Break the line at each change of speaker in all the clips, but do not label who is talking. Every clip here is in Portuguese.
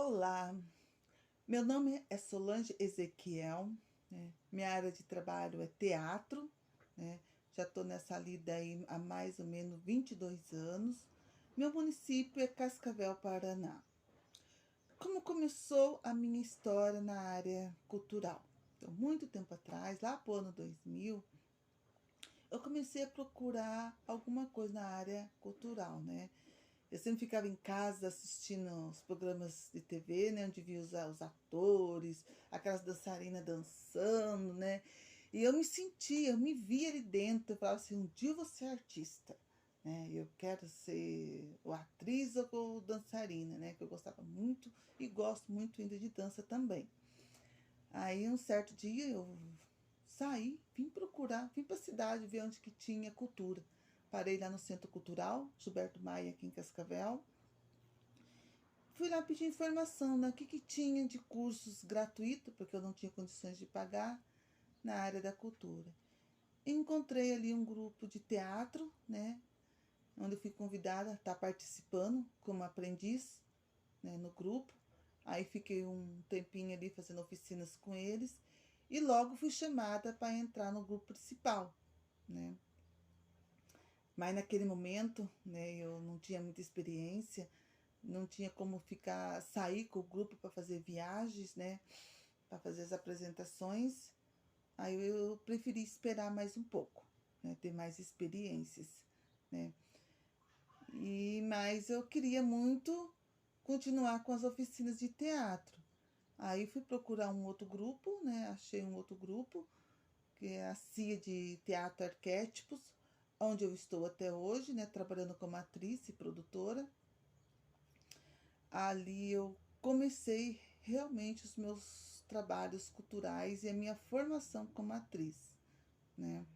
Olá, meu nome é Solange Ezequiel, né? Minha área de trabalho é teatro, né? Já estou nessa lida aí há mais ou menos 22 anos. Meu município é Cascavel, Paraná. Como começou a minha história na área cultural? Então, muito tempo atrás, lá pro ano 2000, eu comecei a procurar alguma coisa na área cultural, né? Eu sempre ficava em casa assistindo os programas de TV, né? Onde via os atores, aquelas dançarinas dançando, né? E eu me sentia, eu me via ali dentro. Eu falava assim, um dia eu vou ser artista, né? Eu quero ser ou atriz ou dançarina, né? Que eu gostava muito e gosto muito ainda de dança também. Aí um certo dia eu saí, vim procurar, vim para a cidade ver onde que tinha cultura. Parei lá no Centro Cultural, Gilberto Maia, aqui em Cascavel. Fui lá pedir informação, né? O que tinha de cursos gratuitos, porque eu não tinha condições de pagar, na área da cultura. Encontrei ali um grupo de teatro, né? Onde eu fui convidada a estar participando como aprendiz, né, no grupo. Aí fiquei um tempinho ali fazendo oficinas com eles. E logo fui chamada para entrar no grupo principal, né? Mas naquele momento, né, eu não tinha muita experiência, não tinha como sair com o grupo para fazer viagens, né, para fazer as apresentações. Aí eu preferi esperar mais um pouco, né, ter mais experiências, né. Mas eu queria muito continuar com as oficinas de teatro. Aí fui procurar um outro grupo, né, achei um outro grupo, que é a CIA de Teatro Arquétipos, onde eu estou até hoje, né, trabalhando como atriz e produtora. Ali eu comecei realmente os meus trabalhos culturais e a minha formação como atriz, né?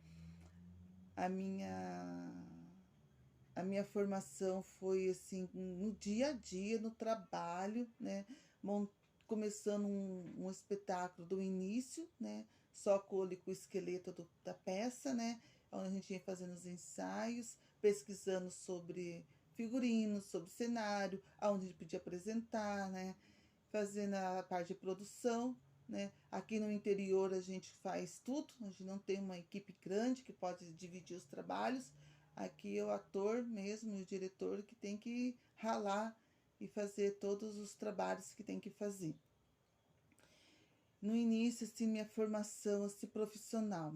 A minha a minha formação foi assim no dia a dia, no trabalho, né? Começando um espetáculo do início, né? Só com o esqueleto da peça, né? Onde a gente ia fazendo os ensaios, pesquisando sobre figurinos, sobre cenário, aonde a gente podia apresentar, né? Fazendo a parte de produção, né? Aqui no interior a gente faz tudo, a gente não tem uma equipe grande que pode dividir os trabalhos. Aqui é o ator mesmo, o diretor que tem que ralar e fazer todos os trabalhos que tem que fazer. No início, assim, minha formação assim, profissional,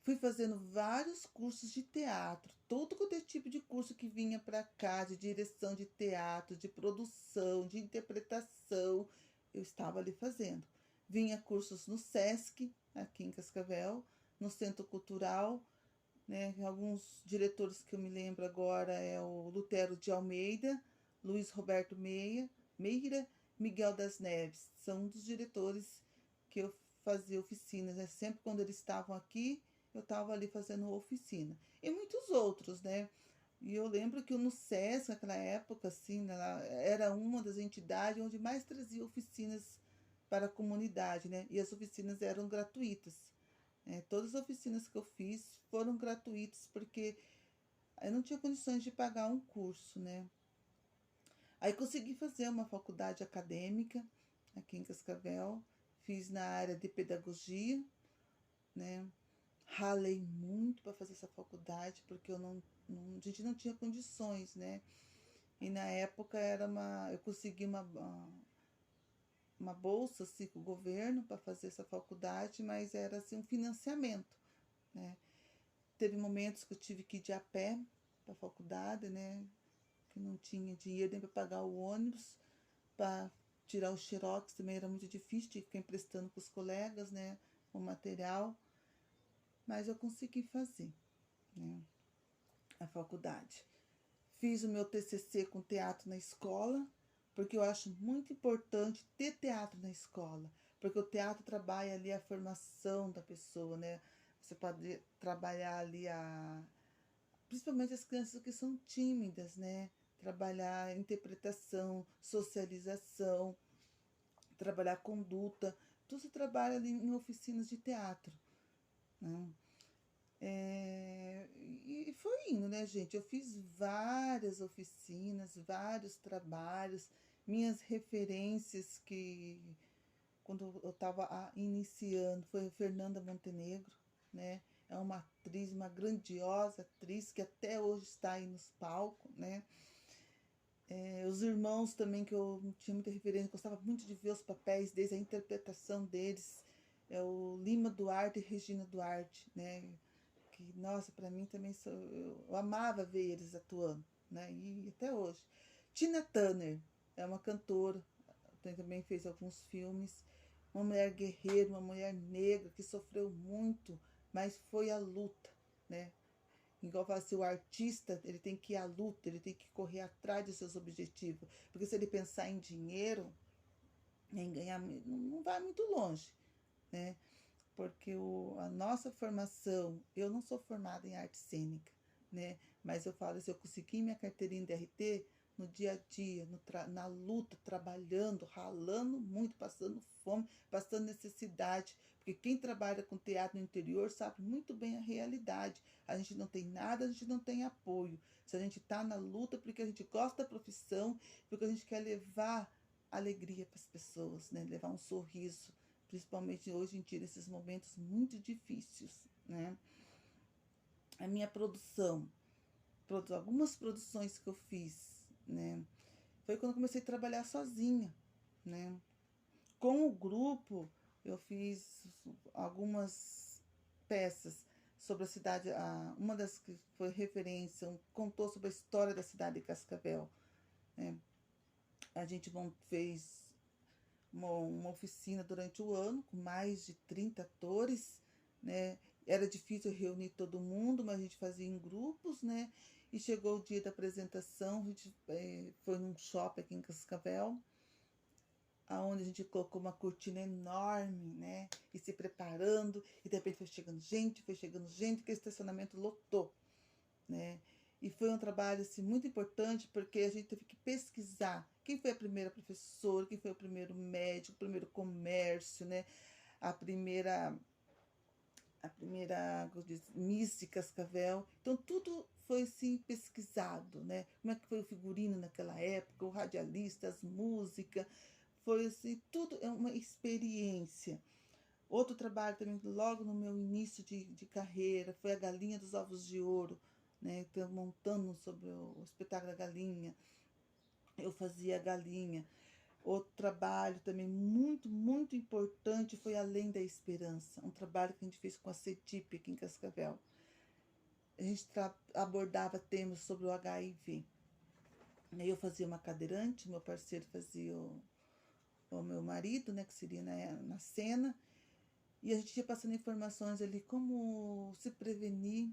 fui fazendo vários cursos de teatro, todo quanto é tipo de curso que vinha para cá, de direção de teatro, de produção, de interpretação, eu estava ali fazendo. Vinha cursos no SESC, aqui em Cascavel, no Centro Cultural, né? Alguns diretores que eu me lembro agora é o Lutero de Almeida, Luiz Roberto Meira, Miguel das Neves. São um dos diretores que eu fazia oficinas, né? Sempre quando eles estavam aqui, eu estava ali fazendo oficina. E muitos outros, né? E eu lembro que no SESC, naquela época, assim, era uma das entidades onde mais trazia oficinas para a comunidade, né? E as oficinas eram gratuitas. Todas as oficinas que eu fiz foram gratuitas, porque eu não tinha condições de pagar um curso, né? Aí consegui fazer uma faculdade acadêmica aqui em Cascavel, fiz na área de pedagogia, né? Ralei muito para fazer essa faculdade, porque a gente não tinha condições, né? E na época eu consegui uma bolsa assim, com o governo para fazer essa faculdade, mas era assim, um financiamento, né? Teve momentos que eu tive que ir de a pé para a faculdade, né? Que não tinha dinheiro nem para pagar o ônibus, para tirar o xerox também era muito difícil, tinha que ficar emprestando para os colegas, né? O material, mas eu consegui fazer, né? A faculdade. Fiz o meu TCC com teatro na escola, porque eu acho muito importante ter teatro na escola, porque o teatro trabalha ali a formação da pessoa, né? Você pode trabalhar ali principalmente as crianças que são tímidas, né? Trabalhar interpretação, socialização, trabalhar conduta, tudo se trabalha ali em oficinas de teatro, né? E foi indo, né, gente? Eu fiz várias oficinas, vários trabalhos, Minhas referências que quando eu estava iniciando foi a Fernanda Montenegro, né? É uma atriz, uma grandiosa atriz que até hoje está aí nos palcos, né? Os irmãos também, que eu tinha muita referência, gostava muito de ver os papéis deles, a interpretação deles. É o Lima Duarte e Regina Duarte, né? Que, nossa, para mim também eu amava ver eles atuando, né? E até hoje. Tina Turner é uma cantora, também fez alguns filmes. Uma mulher guerreira, uma mulher negra que sofreu muito, mas foi a luta, né? Igual fala assim, o artista, ele tem que ir à luta, ele tem que correr atrás dos seus objetivos. Porque se ele pensar em dinheiro, em ganhar, não vai muito longe, né? Porque a nossa formação, eu não sou formada em arte cênica, né? Mas eu falo assim, eu consegui minha carteirinha de RT no dia a dia, na luta, trabalhando, ralando muito, passando fome, passando necessidade. Porque quem trabalha com teatro no interior sabe muito bem a realidade. A gente não tem nada, a gente não tem apoio. Se a gente está na luta porque a gente gosta da profissão, porque a gente quer levar alegria para as pessoas, né? Levar um sorriso, principalmente hoje em dia, nesses momentos muito difíceis, né? A minha produção, algumas produções que eu fiz, né? Foi quando eu comecei a trabalhar sozinha, né? Com o grupo, eu fiz algumas peças sobre a cidade, uma das que foi referência, contou sobre a história da cidade de Cascavel, né? A gente fez uma oficina durante o ano, com mais de 30 atores, né? Era difícil reunir todo mundo, mas a gente fazia em grupos, né? E chegou o dia da apresentação, a gente foi num shopping aqui em Cascavel, aonde a gente colocou uma cortina enorme, né? E se preparando, e de repente foi chegando gente, que o estacionamento lotou, né? E foi um trabalho assim, muito importante, porque a gente teve que pesquisar quem foi a primeira professora, quem foi o primeiro médico, o primeiro comércio, né? A primeira, como diz, Miss de Cascavel. Então, tudo foi assim pesquisado, né? Como é que foi o figurino naquela época, o radialista, as músicas. Foi assim, tudo é uma experiência. Outro trabalho também, logo no meu início de carreira, foi a Galinha dos Ovos de Ouro, né? Então, montando sobre o espetáculo da galinha. Eu fazia a galinha. Outro trabalho também muito, muito importante foi Além da Esperança, um trabalho que a gente fez com a CETIP aqui em Cascavel. A gente abordava temas sobre o HIV. Eu fazia uma cadeirante, meu parceiro fazia o meu marido, né, que seria na cena, e a gente ia passando informações ali, como se prevenir,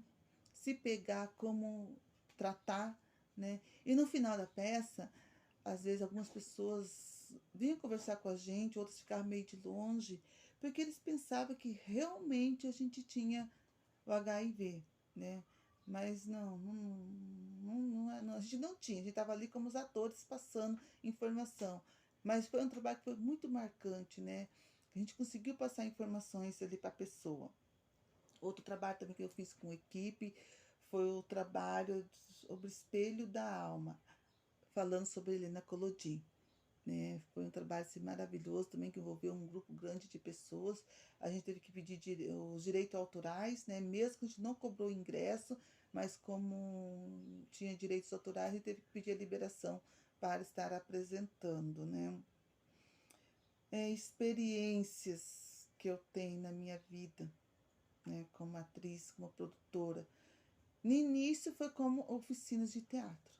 se pegar, como tratar, né? E no final da peça, às vezes algumas pessoas vinham conversar com a gente, outras ficavam meio de longe, porque eles pensavam que realmente a gente tinha o HIV, né? Mas a gente não tinha, a gente estava ali como os atores passando informação. Mas foi um trabalho que foi muito marcante, né? A gente conseguiu passar informações ali para a pessoa. Outro trabalho também que eu fiz com equipe foi o trabalho sobre o espelho da alma, falando sobre Helena Collodi, né? Foi um trabalho assim, maravilhoso também, que envolveu um grupo grande de pessoas. A gente teve que pedir os direitos autorais, né? Mesmo que a gente não cobrou ingresso, mas como tinha direitos autorais, a gente teve que pedir a liberação para estar apresentando, né? Experiências que eu tenho na minha vida, né? Como atriz, como produtora. No início foi como oficinas de teatro,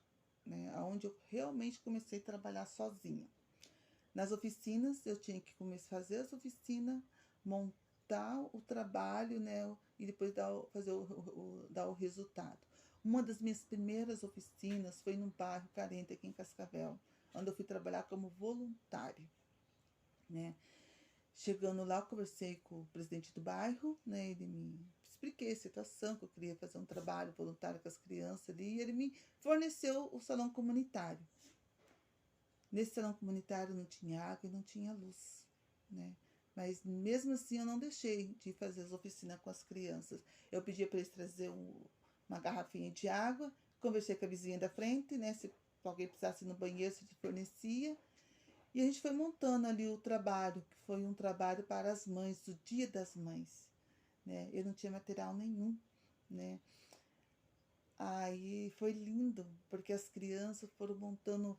né? Onde eu realmente comecei a trabalhar sozinha. Nas oficinas, eu tinha que começar a fazer as oficinas, montar o trabalho, né? E depois dar o resultado. Uma das minhas primeiras oficinas foi num bairro carente aqui em Cascavel, onde eu fui trabalhar como voluntária, né? Chegando lá, eu conversei com o presidente do bairro, né? Ele me expliquei a situação, que eu queria fazer um trabalho voluntário com as crianças ali, e ele me forneceu o salão comunitário. Nesse salão comunitário não tinha água e não tinha luz, né? Mas mesmo assim eu não deixei de fazer as oficinas com as crianças. Eu pedia para eles trazer uma garrafinha de água, conversei com a vizinha da frente, né? Se alguém precisasse ir no banheiro, se fornecia. E a gente foi montando ali o trabalho, que foi um trabalho para as mães, o Dia das Mães, né? Eu não tinha material nenhum, né? Aí foi lindo, porque as crianças foram montando.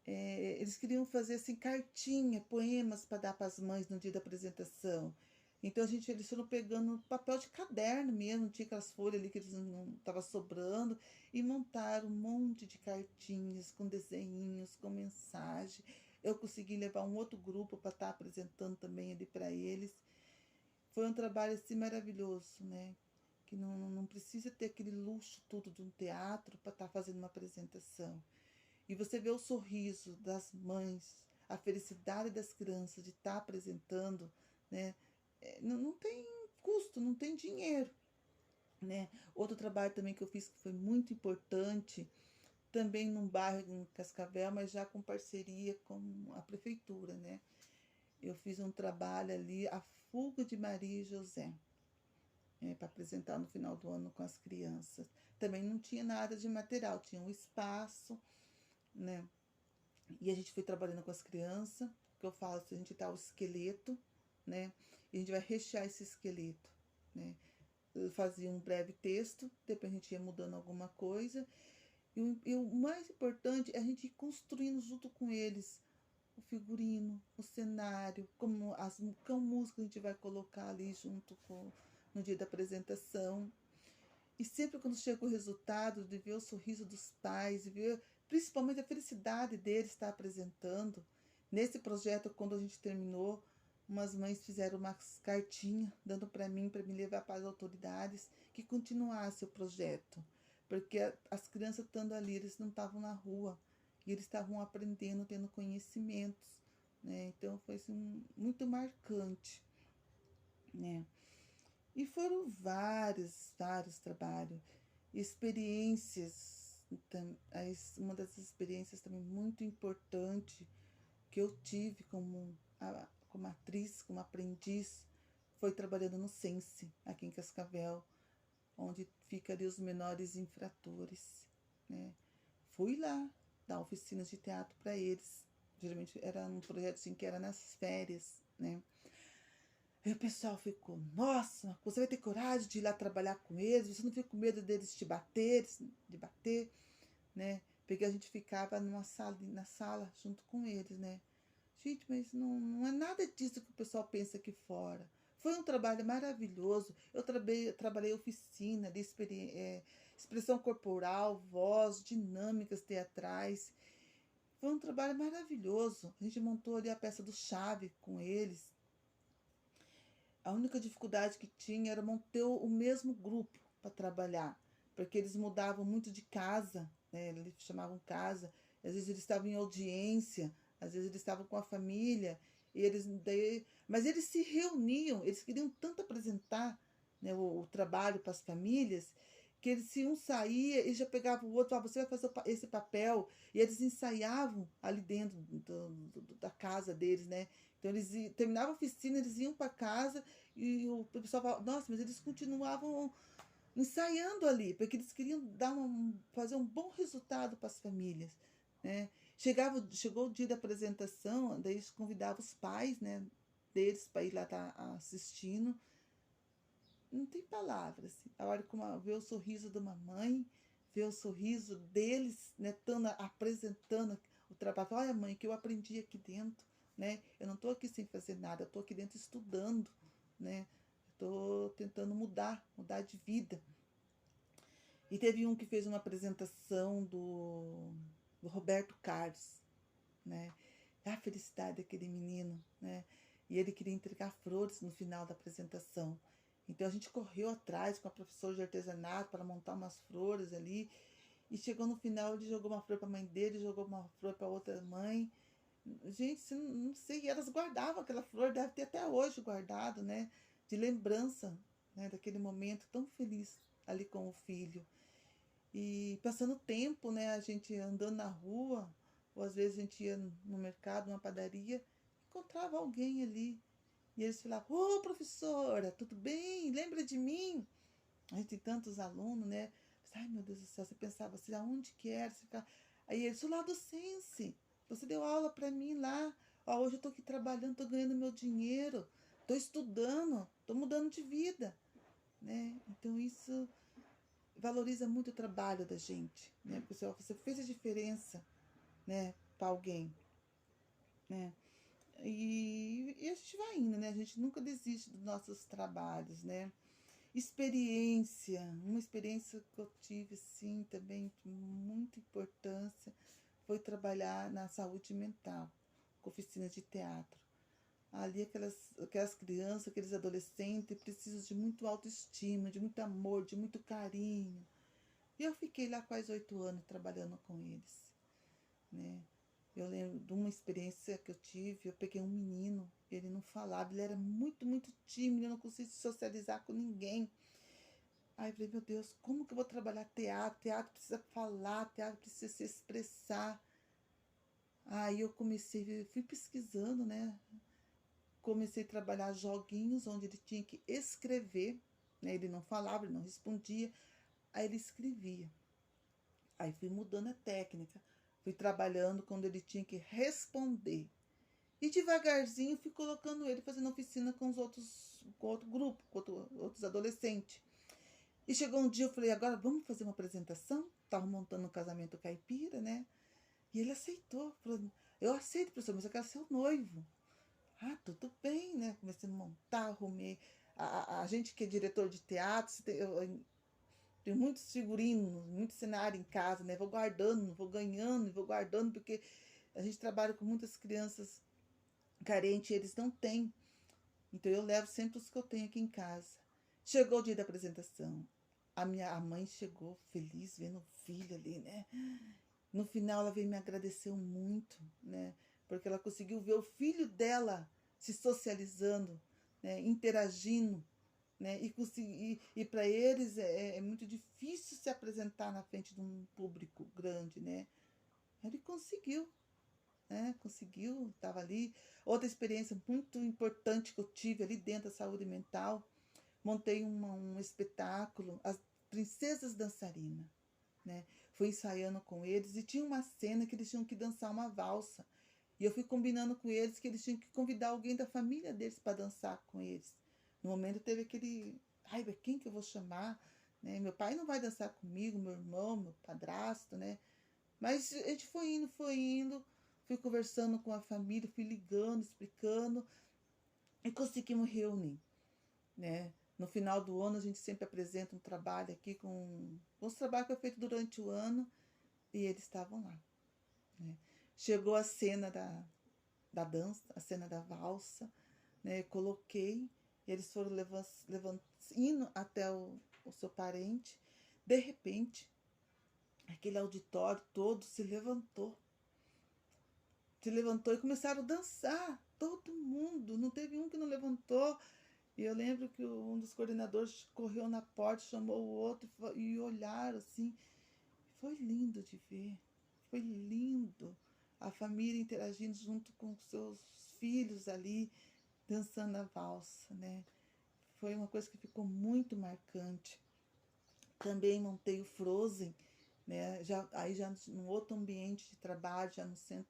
Eles queriam fazer assim cartinha, poemas para dar para as mães no dia da apresentação. Então eles foram pegando papel de caderno mesmo, tinha aquelas folhas ali que eles não estavam sobrando, e montaram um monte de cartinhas com desenhinhos, com mensagem. Eu consegui levar um outro grupo para estar apresentando também ali para eles. Foi um trabalho assim maravilhoso, né? Que não precisa ter aquele luxo tudo de um teatro para estar fazendo uma apresentação. E você vê o sorriso das mães, a felicidade das crianças de estar apresentando, né? Não tem custo, não tem dinheiro, né? Outro trabalho também que eu fiz que foi muito importante, também num bairro em Cascavel, mas já com parceria com a prefeitura, né? Eu fiz um trabalho ali, a fuga de Maria e José, para apresentar no final do ano com as crianças. Também não tinha nada de material, tinha um espaço, né? E a gente foi trabalhando com as crianças, que eu falo, a gente dá o esqueleto, né? E a gente vai rechear esse esqueleto, né? Eu fazia um breve texto, depois a gente ia mudando alguma coisa. E o mais importante é a gente ir construindo junto com eles o figurino, o cenário, qual música a gente vai colocar ali junto com no dia da apresentação. E sempre quando chega o resultado, de ver o sorriso dos pais, de ver principalmente a felicidade deles estar apresentando. Nesse projeto, quando a gente terminou, umas mães fizeram uma cartinha dando para mim levar para as autoridades que continuasse o projeto. Porque as crianças estando ali, eles não estavam na rua, e eles estavam aprendendo, tendo conhecimentos, né? Então foi assim, muito marcante, né? E foram vários trabalhos, experiências. Uma das experiências também muito importante que eu tive como atriz, como aprendiz, foi trabalhando no Sense, aqui em Cascavel, onde fica ali os menores infratores, né? Fui lá dar oficinas de teatro para eles. Geralmente era um projeto assim que era nas férias, né? Aí o pessoal ficou, nossa, você vai ter coragem de ir lá trabalhar com eles? Você não fica com medo deles de bater, né? Porque a gente ficava na sala junto com eles, né? Gente, mas não é nada disso que o pessoal pensa aqui fora. Foi um trabalho maravilhoso. Eu trabalhei oficina de expressão corporal, voz, dinâmicas teatrais. Foi um trabalho maravilhoso. A gente montou ali a peça do Chave com eles. A única dificuldade que tinha era manter o mesmo grupo para trabalhar, porque eles mudavam muito de casa, né? Eles chamavam casa, às vezes eles estavam em audiência, às vezes eles estavam com a família, mas eles se reuniam, eles queriam tanto apresentar, né, o trabalho para as famílias, que eles, se um saía, e já pegava o outro, você vai fazer esse papel, e eles ensaiavam ali dentro da casa deles, né? Então eles terminavam a oficina, eles iam para casa e o pessoal falava, nossa, mas eles continuavam ensaiando ali, porque eles queriam fazer um bom resultado para as famílias, né? Chegou o dia da apresentação, daí eles convidavam os pais, né, deles para ir lá estar assistindo. Não tem palavras. A hora como ver o sorriso de uma mãe, ver o sorriso deles, né, apresentando o trabalho. Olha, mãe, que eu aprendi aqui dentro, né? Eu não estou aqui sem fazer nada, eu estou aqui dentro estudando, né? Estou tentando mudar de vida. E teve um que fez uma apresentação do Roberto Carlos, né? A felicidade daquele menino, né? E ele queria entregar flores no final da apresentação. Então a gente correu atrás com a professora de artesanato para montar umas flores ali. E chegou no final, ele jogou uma flor para a mãe dele, jogou uma flor para outra mãe. Gente, não sei, elas guardavam aquela flor, deve ter até hoje guardado, né? De lembrança, né? Daquele momento tão feliz ali com o filho. E passando tempo, né? A gente andando na rua, ou às vezes a gente ia no mercado, numa padaria, encontrava alguém ali. E eles falavam, ô professora, tudo bem? Lembra de mim? A gente tem tantos alunos, né? Ai, meu Deus do céu, você pensava assim, aonde que era? Aí eles, o lado Sense. Você deu aula para mim lá. Ó, hoje eu tô aqui trabalhando, tô ganhando meu dinheiro, tô estudando, tô mudando de vida, né? Então isso valoriza muito o trabalho da gente, né? Pessoal, você fez a diferença, né, para alguém, né? E a gente vai indo, né? A gente nunca desiste dos nossos trabalhos, né? Experiência, uma experiência que eu tive, sim, também de muita importância, foi trabalhar na saúde mental, com oficina de teatro. Ali aquelas crianças, aqueles adolescentes precisam de muito autoestima, de muito amor, de muito carinho. E eu fiquei lá quase 8 anos trabalhando com eles, né? Eu lembro de uma experiência que eu tive, eu peguei um menino, ele não falava, ele era muito, muito tímido, eu não conseguia socializar com ninguém. Aí eu falei, meu Deus, como que eu vou trabalhar teatro? Teatro precisa falar, teatro precisa se expressar. Aí eu comecei, fui pesquisando, né? Comecei a trabalhar joguinhos onde ele tinha que escrever, né? Ele não falava, ele não respondia, aí ele escrevia. Aí fui mudando a técnica, fui trabalhando quando ele tinha que responder. E devagarzinho fui colocando ele fazendo oficina com os outros, com outro grupo, com outros adolescentes. E chegou um dia, eu falei, agora vamos fazer uma apresentação? Tava montando um casamento caipira, né? E ele aceitou. Falou, eu aceito, professor, mas eu quero ser o noivo. Ah, tudo bem, né? Comecei a montar, arrumei. A gente que é diretor de teatro, eu tenho muitos figurinos, muito cenário em casa, né? Vou guardando, vou ganhando, vou guardando, porque a gente trabalha com muitas crianças carentes, eles não têm. Então eu levo sempre os que eu tenho aqui em casa. Chegou o dia da apresentação. A mãe chegou feliz vendo o filho ali, né? No final ela veio me agradecer muito, né? Porque ela conseguiu ver o filho dela se socializando, né? Interagindo, né? E para eles é muito difícil se apresentar na frente de um público grande, né? Ele conseguiu, né? Conseguiu, estava ali. Outra experiência muito importante que eu tive ali dentro da saúde mental, montei um espetáculo, As Princesas Dançarinas, né? Fui ensaiando com eles e tinha uma cena que eles tinham que dançar uma valsa. E eu fui combinando com eles que eles tinham que convidar alguém da família deles para dançar com eles. No momento teve aquele, ai, quem que eu vou chamar? Né? Meu pai não vai dançar comigo, meu irmão, meu padrasto, né? Mas a gente foi indo, fui conversando com a família, fui ligando, explicando e conseguimos reunir, né? No final do ano a gente sempre apresenta um trabalho aqui com os trabalhos que foi feito durante o ano e eles estavam lá, né? Chegou a cena da dança, a cena da valsa, né? Coloquei, e eles foram indo até o seu parente. De repente, aquele auditório todo se levantou e começaram a dançar, todo mundo, não teve um que não levantou. E eu lembro que um dos coordenadores correu na porta, chamou o outro e olharam assim. Foi lindo de ver, foi lindo. A família interagindo junto com seus filhos ali, dançando a valsa, né? Foi uma coisa que ficou muito marcante. Também montei o Frozen, né? Já num outro ambiente de trabalho, já no centro,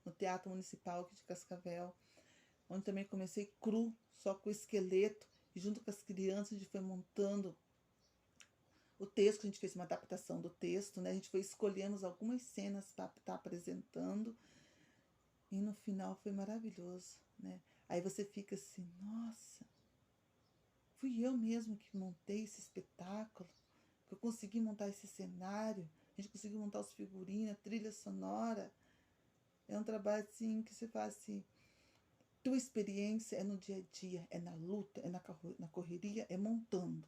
no Teatro Municipal aqui de Cascavel, onde também comecei cru, só com o esqueleto, e junto com as crianças a gente foi montando o texto, a gente fez uma adaptação do texto, né? A gente foi escolhendo algumas cenas para estar apresentando, e no final foi maravilhoso, né? Aí você fica assim, nossa, fui eu mesmo que montei esse espetáculo, que eu consegui montar esse cenário, a gente conseguiu montar os figurinos, a trilha sonora. É um trabalho assim que você faz assim, tua experiência é no dia a dia, é na luta, é na correria, é montando,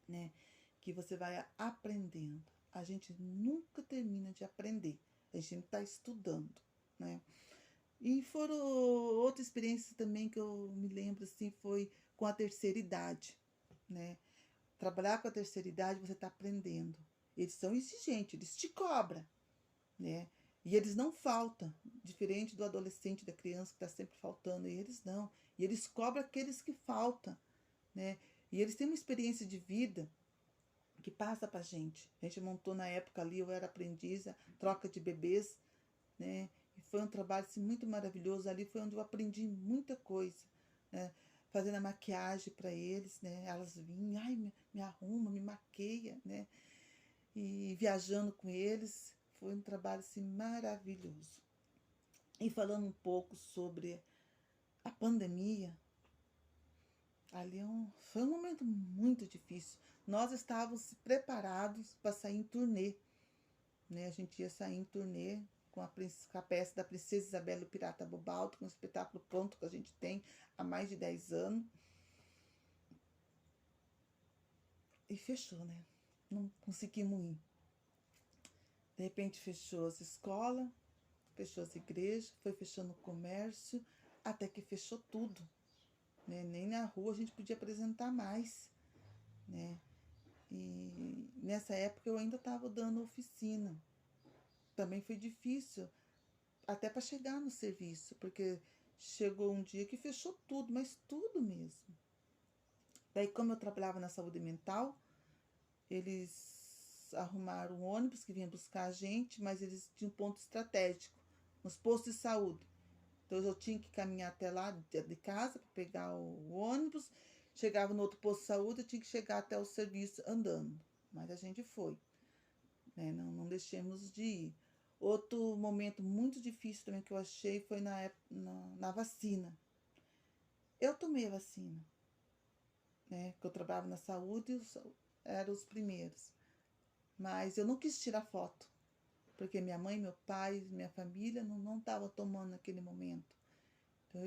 né? Que você vai aprendendo. A gente nunca termina de aprender, a gente está estudando, né? E foram outra experiência também que eu me lembro assim, foi com a terceira idade, né? Trabalhar com a terceira idade, você está aprendendo. Eles são exigentes, eles te cobram, né? E eles não faltam, diferente do adolescente, da criança que está sempre faltando, e eles não. E eles cobram aqueles que faltam, né? E eles têm uma experiência de vida que passa pra gente. A gente montou na época ali, eu era aprendiz, troca de bebês, né? foi um trabalho assim, muito maravilhoso. Ali foi onde eu aprendi muita coisa, né? Fazendo a maquiagem para eles, né? Elas vinham, ai, me arruma, me maqueia, né? E viajando com eles, foi um trabalho assim, maravilhoso. E falando um pouco sobre a pandemia, ali foi um momento muito difícil. Nós estávamos preparados para sair em turnê, né? A gente ia sair em turnê com a peça da Princesa Isabela e o Pirata Bobalto, com um espetáculo pronto que a gente tem há mais de 10 anos. E fechou, né? Não conseguimos ir. De repente fechou as escolas, fechou as igrejas, foi fechando o comércio, até que fechou tudo, né? Nem na rua a gente podia apresentar mais, né? E nessa época eu ainda estava dando oficina. Também foi difícil, até para chegar no serviço, porque chegou um dia que fechou tudo, mas tudo mesmo. Daí, como eu trabalhava na saúde mental, eles arrumaram um ônibus que vinha buscar a gente, mas eles tinham um ponto estratégico nos postos de saúde. Então eu tinha que caminhar até lá de casa para pegar o ônibus. Chegava no outro posto de saúde, eu tinha que chegar até o serviço andando. Mas a gente foi, né? Não deixemos de ir. Outro momento muito difícil também que eu achei foi na vacina. Eu tomei a vacina, né? Porque eu trabalhava na saúde e eram os primeiros. Mas eu não quis tirar foto, porque minha mãe, meu pai, minha família não estavam tomando naquele momento. Então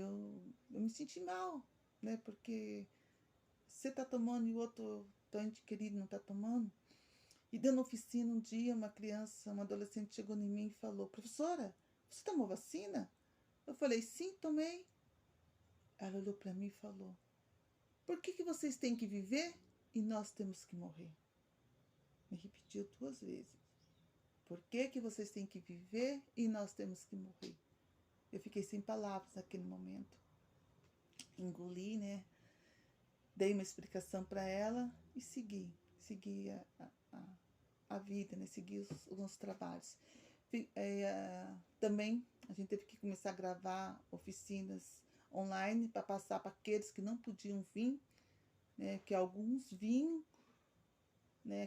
eu me senti mal, né? Porque você tá tomando e o outro tão ente querido não tá tomando. E dando oficina um dia, uma criança, uma adolescente chegou em mim e falou: professora, você tomou vacina? Eu falei: sim, tomei. Ela olhou para mim e falou: por que vocês têm que viver e nós temos que morrer? Me repetiu 2 vezes. Por que vocês têm que viver e nós temos que morrer? Eu fiquei sem palavras naquele momento. Engoli, né? Dei uma explicação para ela e segui a vida, né? Segui os trabalhos. Também a gente teve que começar a gravar oficinas online para passar para aqueles que não podiam vir, né? Que alguns vinham, né?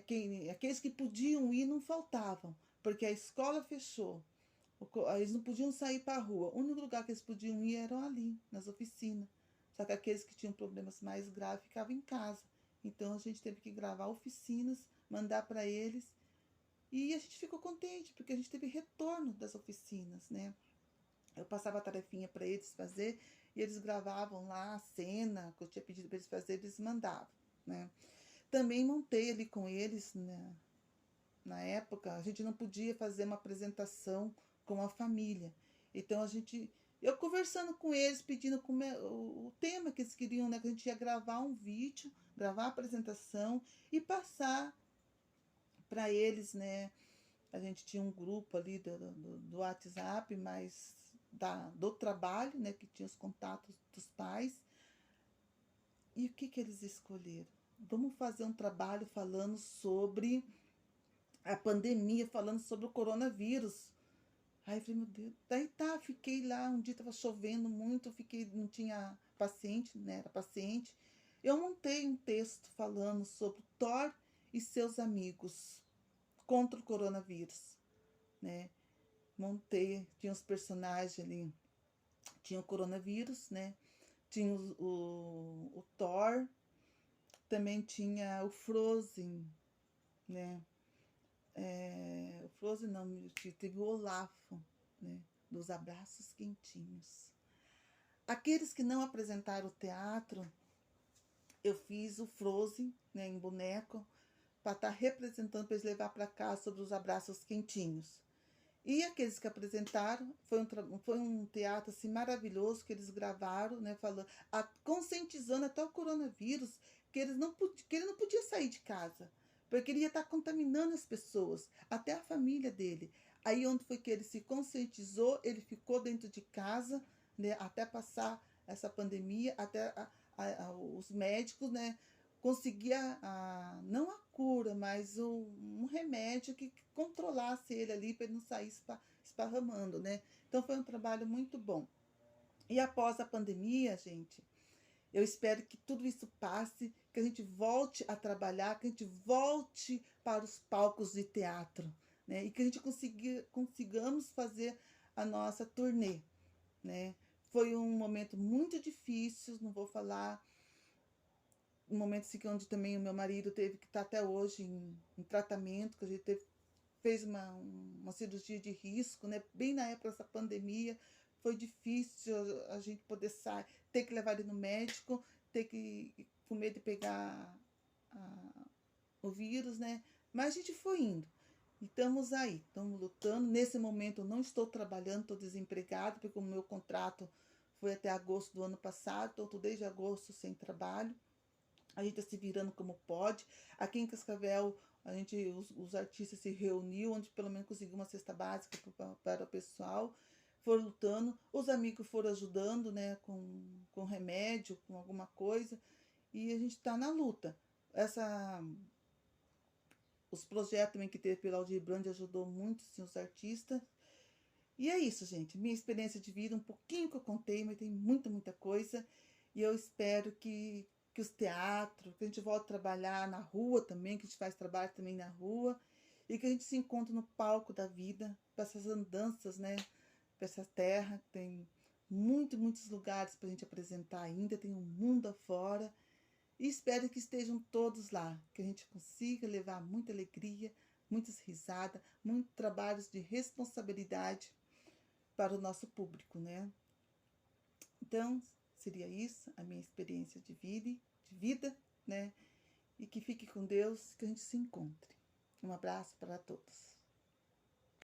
Aqueles que podiam ir não faltavam, porque a escola fechou. Eles não podiam sair para a rua. O único lugar que eles podiam ir era ali, nas oficinas. Só que aqueles que tinham problemas mais graves ficavam em casa. Então a gente teve que gravar oficinas, mandar para eles. E a gente ficou contente, porque a gente teve retorno das oficinas, né? Eu passava a tarefinha para eles fazer e eles gravavam lá a cena que eu tinha pedido para eles fazer, eles mandavam, né? Também montei ali com eles, né? Na época, a gente não podia fazer uma apresentação com a família. Então eu conversando com eles, pedindo o tema que eles queriam, né? Que a gente ia gravar um vídeo, gravar a apresentação e passar para eles, né? A gente tinha um grupo ali do WhatsApp, mas do trabalho, né? Que tinha os contatos dos pais. E o que eles escolheram? Vamos fazer um trabalho falando sobre a pandemia, falando sobre o coronavírus. Aí eu falei, meu Deus. Daí tá, fiquei lá, um dia tava chovendo muito, não tinha paciente, né? Era paciente. Eu montei um texto falando sobre Thor e seus amigos contra o coronavírus, né? Montei, tinha os personagens ali, tinha o coronavírus, né? Tinha o Thor, também tinha o Frozen, né? O Frozen não, teve o Olafo, né? Dos abraços quentinhos. Aqueles que não apresentaram o teatro, eu fiz o Frozen, né, em boneco, para estar representando, para eles levar para cá sobre os abraços quentinhos. E aqueles que apresentaram, foi um teatro assim, maravilhoso que eles gravaram, né, falando, conscientizando até o coronavírus, que ele não podia sair de casa, porque ele ia estar contaminando as pessoas, até a família dele. Aí onde foi que ele se conscientizou, ele ficou dentro de casa, né, até passar essa pandemia, até os médicos, né, conseguia não a cura, mas um remédio que controlasse ele ali para ele não sair esparramando, né? Então foi um trabalho muito bom. E após a pandemia, gente, eu espero que tudo isso passe, que a gente volte a trabalhar, que a gente volte para os palcos de teatro, né? E que a gente consigamos fazer a nossa turnê, né? Foi um momento muito difícil, não vou falar, um momento assim, onde também o meu marido teve que estar até hoje em tratamento, que a gente fez uma cirurgia de risco, né? Bem na época dessa pandemia, foi difícil a gente poder sair, ter que levar ele no médico, ter que com medo de pegar o vírus, né? Mas a gente foi indo. E estamos aí, estamos lutando. Nesse momento eu não estou trabalhando, estou desempregado, porque o meu contrato foi até agosto do ano passado, então estou desde agosto sem trabalho. A gente está se virando como pode. Aqui em Cascavel, os artistas se reuniu, onde pelo menos conseguiu uma cesta básica para o pessoal. Foram lutando, os amigos foram ajudando, né, com remédio, com alguma coisa. E a gente está na luta. Os projetos também que teve pela Aldir Blanc ajudou muito sim, os artistas. E é isso, gente. Minha experiência de vida, um pouquinho que eu contei, mas tem muita coisa. E eu espero que os teatros, que a gente volte a trabalhar na rua também, que a gente faz trabalho também na rua. E que a gente se encontre no palco da vida, para essas andanças, né? Para essa terra, que tem muitos lugares para a gente apresentar ainda, tem um mundo afora. E espero que estejam todos lá, que a gente consiga levar muita alegria, muitas risadas, muitos trabalhos de responsabilidade para o nosso público, né? Então, seria isso, a minha experiência de vida, né? E que fique com Deus, que a gente se encontre. Um abraço para todos.